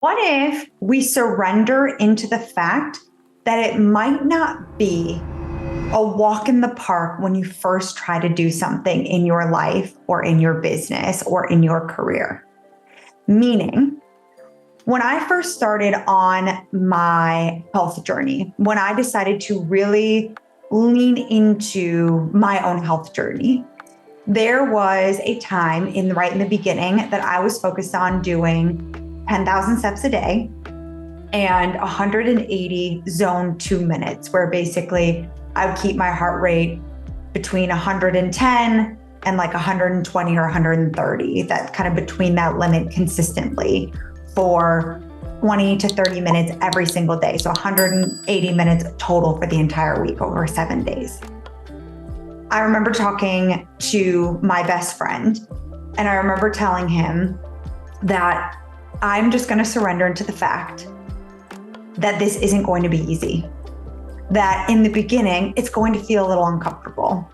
What if we surrender into the fact that it might not be a walk in the park when you first try to do something in your life or in your business or in your career? Meaning, when I first started on my health journey, when I decided to really lean into my own health journey, there was a time right in the beginning that I was focused on doing 10,000 steps a day and 180 zone 2 minutes, where basically I would keep my heart rate between 110 and like 120 or 130, that kind of between that limit consistently for 20 to 30 minutes every single day. So 180 minutes total for the entire week over 7 days. I remember talking to my best friend, and I remember telling him that I'm just going to surrender into the fact that this isn't going to be easy. That in the beginning, it's going to feel a little uncomfortable.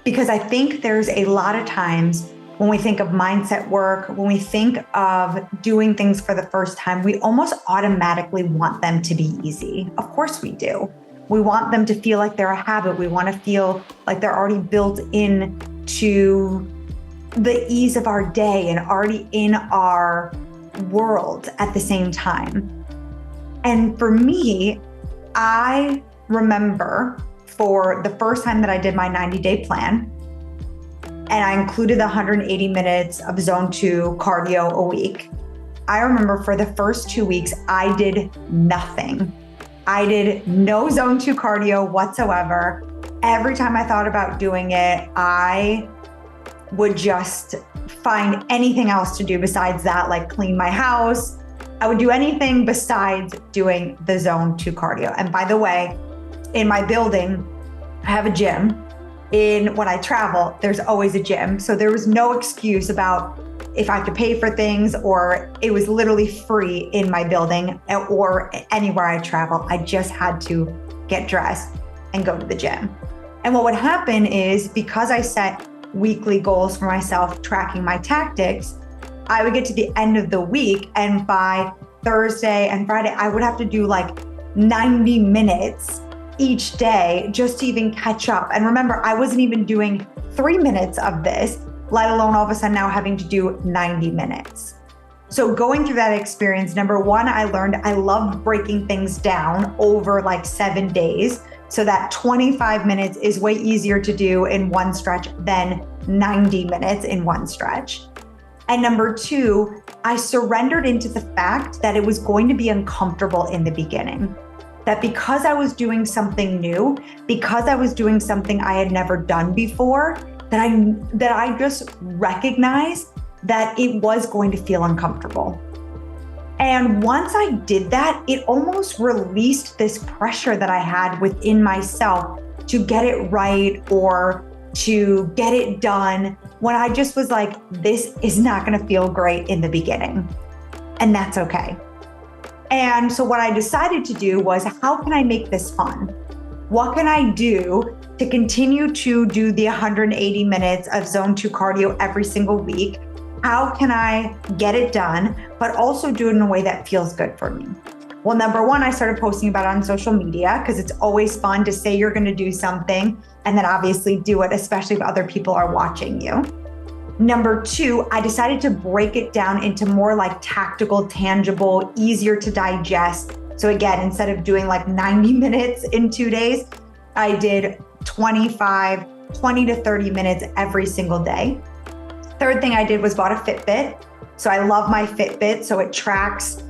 Because I think there's a lot of times when we think of mindset work, when we think of doing things for the first time, we almost automatically want them to be easy. Of course we do. We want them to feel like they're a habit. We want to feel like they're already built into the ease of our day and already in our world at the same time. And for me, I remember for the first time that I did my 90-day plan, and I included the 180 minutes of zone 2 cardio a week. I remember for the first 2 weeks, I did nothing. I did no zone 2 cardio whatsoever. Every time I thought about doing it, I would just find anything else to do besides that, like clean my house. I would do anything besides doing the zone 2 cardio. And by the way, in my building, I have a gym. When I travel, there's always a gym. So there was no excuse about if I have to pay for things, or it was literally free in my building or anywhere I travel. I just had to get dressed and go to the gym. And what would happen is, because I set weekly goals for myself, tracking my tactics, I would get to the end of the week, and by Thursday and Friday, I would have to do like 90 minutes each day just to even catch up. And remember, I wasn't even doing 3 minutes of this, let alone all of a sudden now having to do 90 minutes. So going through that experience, number one, I learned I loved breaking things down over like 7 days, so that 25 minutes is way easier to do in one stretch than 90 minutes in one stretch. And number two, I surrendered into the fact that it was going to be uncomfortable in the beginning. That because I was doing something new, because I was doing something I had never done before, that I just recognized that it was going to feel uncomfortable. And once I did that, it almost released this pressure that I had within myself to get it right or to get it done, when I just was like, this is not going to feel great in the beginning. And that's okay. And so what I decided to do was, how can I make this fun? What can I do to continue to do the 180 minutes of zone 2 cardio every single week? How can I get it done, but also do it in a way that feels good for me? Well, number one, I started posting about it on social media, because it's always fun to say you're going to do something and then obviously do it, especially if other people are watching you. Number two, I decided to break it down into more like tactical, tangible, easier to digest. So again, instead of doing like 90 minutes in 2 days, I did 20 to 30 minutes every single day. Third thing I did was bought a Fitbit. So I love my Fitbit. So it tracks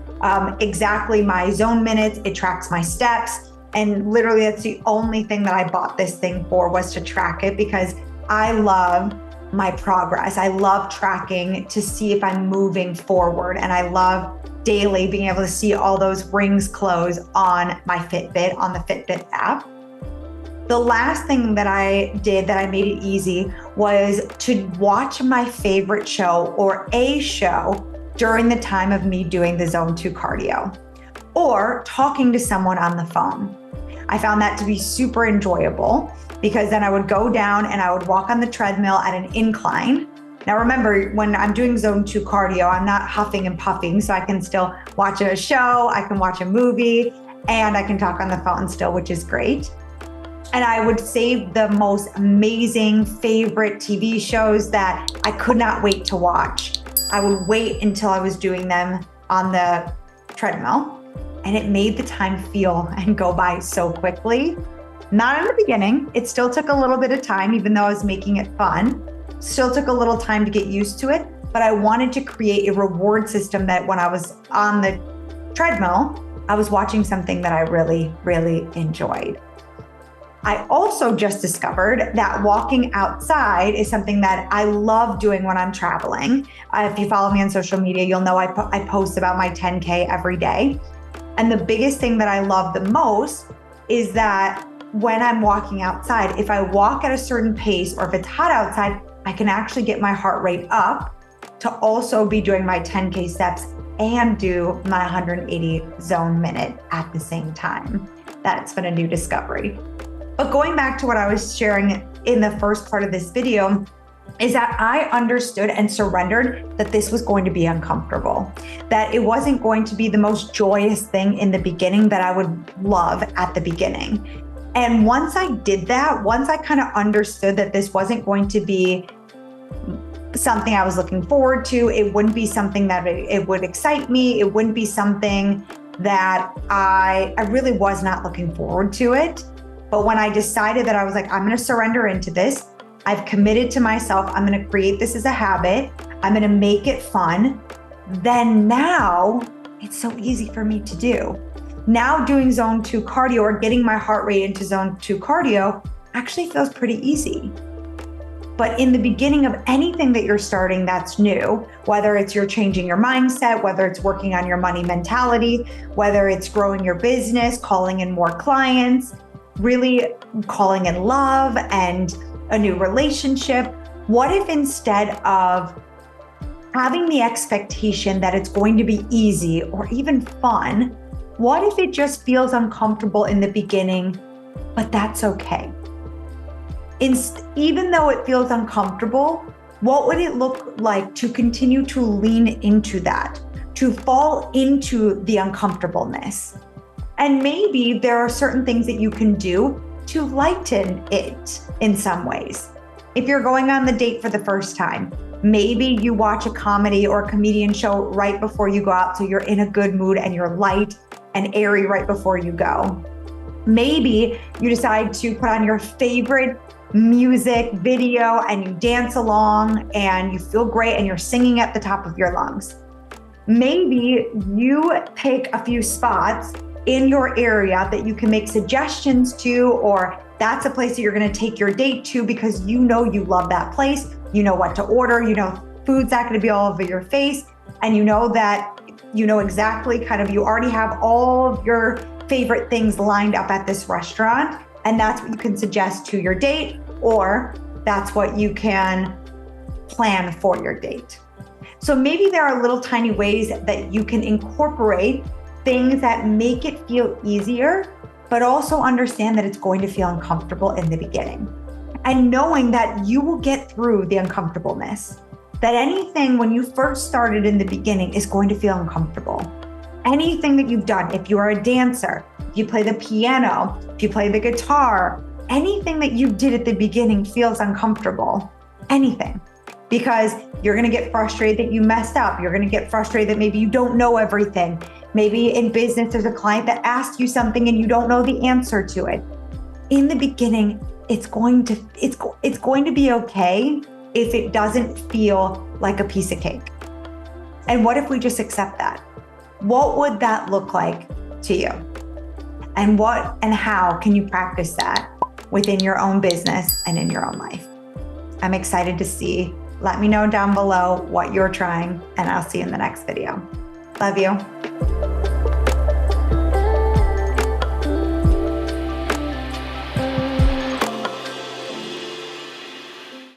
exactly my zone minutes. It tracks my steps. And literally that's the only thing that I bought this thing for, was to track it, because I love my progress. I love tracking to see if I'm moving forward. And I love daily being able to see all those rings close on my Fitbit, on the Fitbit app. The last thing that I did that I made it easy was to watch my favorite show or a show during the time of me doing the zone 2 cardio, or talking to someone on the phone. I found that to be super enjoyable, because then I would go down and I would walk on the treadmill at an incline, Now remember, when I'm doing zone 2 cardio, I'm not huffing and puffing, so I can still watch a show, I can watch a movie, and I can talk on the phone still, which is great. And I would save the most amazing favorite TV shows that I could not wait to watch. I would wait until I was doing them on the treadmill, and it made the time feel and go by so quickly. Not in the beginning. It still took a little bit of time, even though I was making it fun. Still took a little time to get used to it, but I wanted to create a reward system that when I was on the treadmill, I was watching something that I really, really enjoyed. I also just discovered that walking outside is something that I love doing when I'm traveling. If you follow me on social media, you'll know I post about my 10K every day. And the biggest thing that I love the most is that when I'm walking outside, if I walk at a certain pace or if it's hot outside, I can actually get my heart rate up to also be doing my 10K steps and do my 180 zone minute at the same time. That's been a new discovery. But going back to what I was sharing in the first part of this video, is that I understood and surrendered that this was going to be uncomfortable, that it wasn't going to be the most joyous thing in the beginning that I would love at the beginning. And once I did that, once I kind of understood that this wasn't going to be something I was looking forward to, it wouldn't be something that it would excite me, it wouldn't be something that I really was not looking forward to it. But when I decided that I was like, I'm going to surrender into this, I've committed to myself, I'm going to create this as a habit, I'm going to make it fun, then now it's so easy for me to do. Now doing zone 2 cardio or getting my heart rate into zone 2 cardio actually feels pretty easy. But in the beginning of anything that you're starting that's new, whether it's you're changing your mindset, whether it's working on your money mentality, whether it's growing your business, calling in more clients, really calling in love and a new relationship, what if instead of having the expectation that it's going to be easy or even fun, what if it just feels uncomfortable in the beginning, but that's okay? Even though it feels uncomfortable, what would it look like to continue to lean into that, to fall into the uncomfortableness? And maybe there are certain things that you can do to lighten it in some ways. If you're going on the date for the first time, maybe you watch a comedy or a comedian show right before you go out so you're in a good mood and you're light and airy right before you go. Maybe you decide to put on your favorite music video and you dance along and you feel great and you're singing at the top of your lungs. Maybe you pick a few spots in your area that you can make suggestions to, or that's a place that you're going to take your date to because you know you love that place, you know what to order, you know food's not going to be all over your face, and you know that you know exactly you already have all of your favorite things lined up at this restaurant, and that's what you can suggest to your date, or that's what you can plan for your date. So maybe there are little tiny ways that you can incorporate things that make it feel easier, but also understand that it's going to feel uncomfortable in the beginning. And knowing that you will get through the uncomfortableness, that anything when you first started in the beginning is going to feel uncomfortable. Anything that you've done, if you are a dancer, if you play the piano, if you play the guitar, anything that you did at the beginning feels uncomfortable, anything. Because you're going to get frustrated that you messed up. You're going to get frustrated that maybe you don't know everything. Maybe in business, there's a client that asks you something and you don't know the answer to it. In the beginning, it's going to be okay if it doesn't feel like a piece of cake. And what if we just accept that? What would that look like to you? And what and how can you practice that within your own business and in your own life? I'm excited to see. Let me know down below what you're trying, and I'll see you in the next video. Love you.